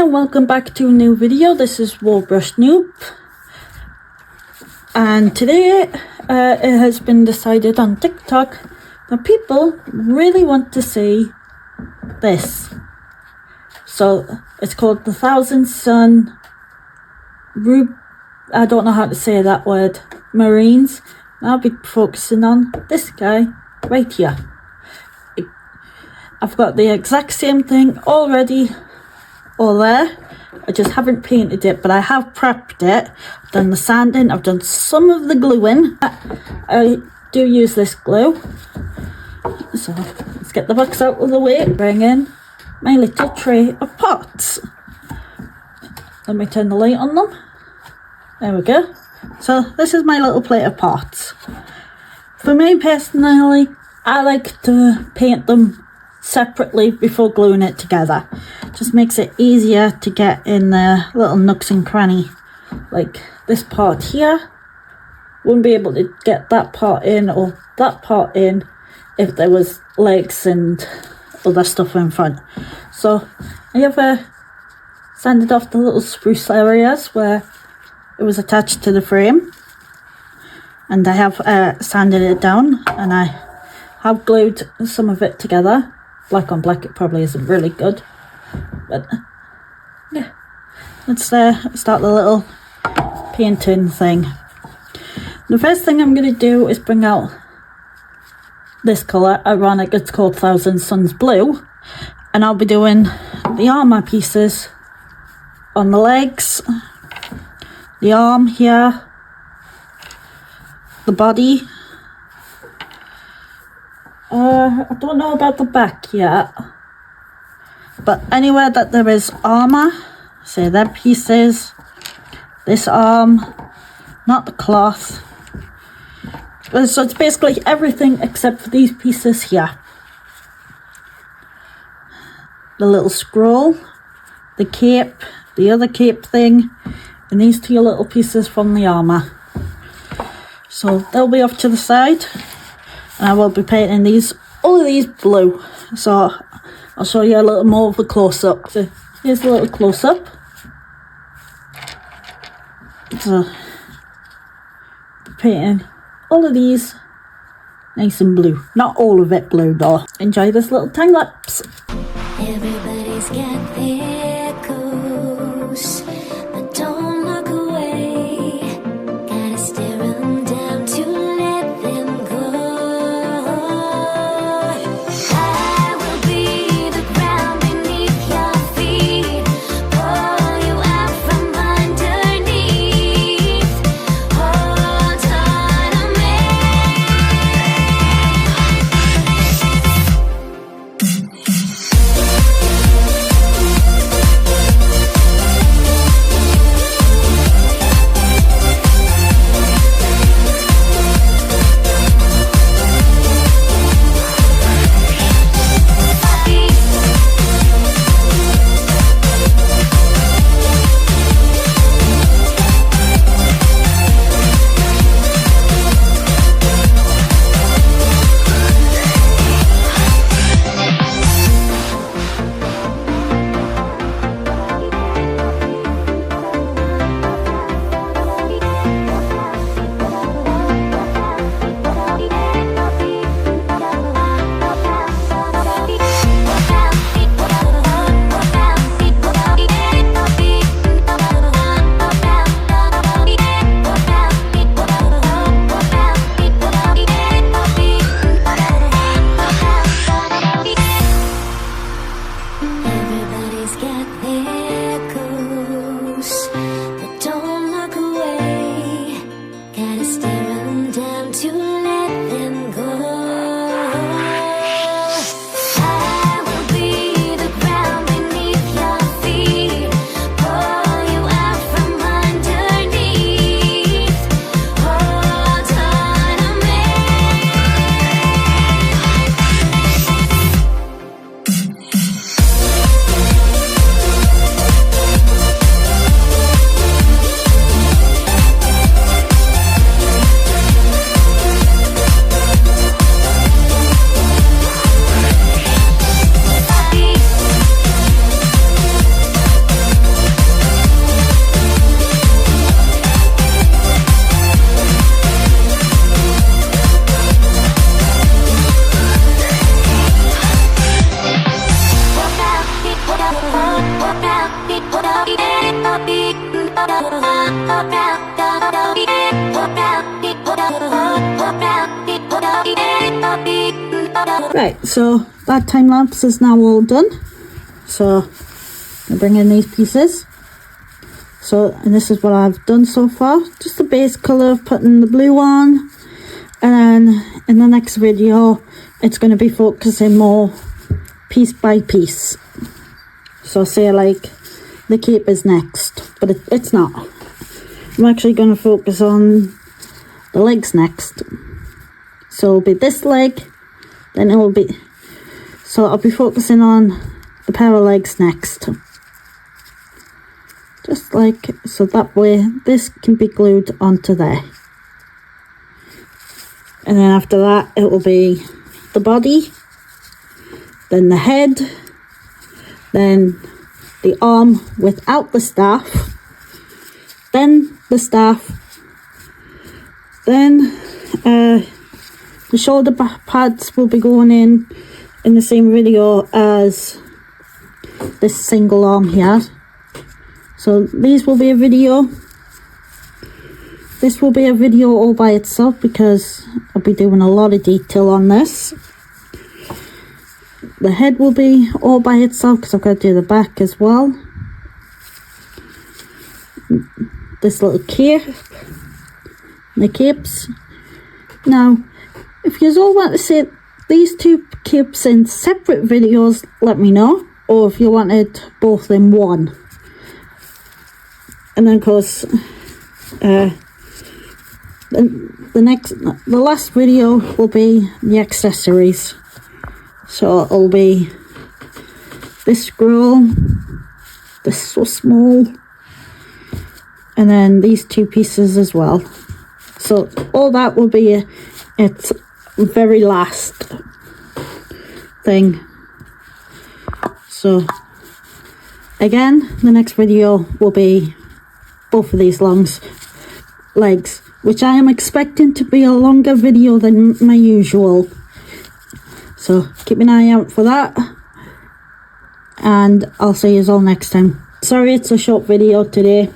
and welcome back to a new video. This is Warbrush Noob, and today it has been decided on TikTok that people really want to see this. So it's called the Thousand Sun I don't know how to say that word, Marines. I'll be focusing on this guy right here. I've got the exact same thing already all there. I just haven't painted it, but I have prepped it. I've done the sanding, I've done some of the gluing. I do use this glue. So let's get the box out of the way. Bring in my little tray of pots. Let me turn the light on them. There we go. So this is my little plate of pots. For me personally, I like to paint them separately before gluing it together. Just makes it easier to get in the little nooks and cranny. Like this part here, wouldn't be able to get that part in or that part in if there was legs and other stuff in front. So I have sanded off the little spruce areas where it was attached to the frame, and I have sanded it down, and I have glued some of it together. Black on black, it probably isn't really good, but yeah, let's start the little painting thing. The first thing I'm going to do is bring out this colour. Ironic, it's called Thousand Suns Blue, and I'll be doing the armour pieces on the legs, the arm here, the body. I don't know about the back yet, but anywhere that there is armour, say their pieces, this arm, not the cloth. So it's basically everything except for these pieces here. The little scroll, the cape, the other cape thing, and these two little pieces from the armour. So they'll be off to the side. And I will be painting all of these blue. So I'll show you a little more of a close-up. So here's a little close-up. So painting all of these nice and blue. Not all of it blue though. Enjoy this little time lapse. Everybody's got their goals, but don't look away. Gotta stare them down to let them go. I will be the ground beneath your feet, pull you out from underneath. Hold on to me. Right, so that time lapse is now all done. So I bring in these pieces. So, and this is what I've done so far. Just the base colour of putting the blue on. And then in the next video, it's going to be focusing more piece by piece. So say like the cape is next, but it's not. I'm actually going to focus on the legs next. So it'll be this leg, then it'll be, so I'll be focusing on the pair of legs next. Just like, so that way this can be glued onto there. And then after that it will be the body, then the head, then the arm without the staff, then the staff, then the shoulder pads will be going in the same video as this single arm here. So these will be a video. This will be a video all by itself because I'll be doing a lot of detail on this. The head will be all by itself because I've got to do the back as well. This little cape, the capes. Now, if you all want to see these two capes in separate videos, let me know. Or if you wanted both in one. And then of course, the last video will be the accessories. So it'll be this scroll, this so small, and then these two pieces as well. So all that will be its very last thing. So again, the next video will be both of these legs, which I am expecting to be a longer video than my usual. So keep an eye out for that, and I'll see you all next time. Sorry it's a short video today.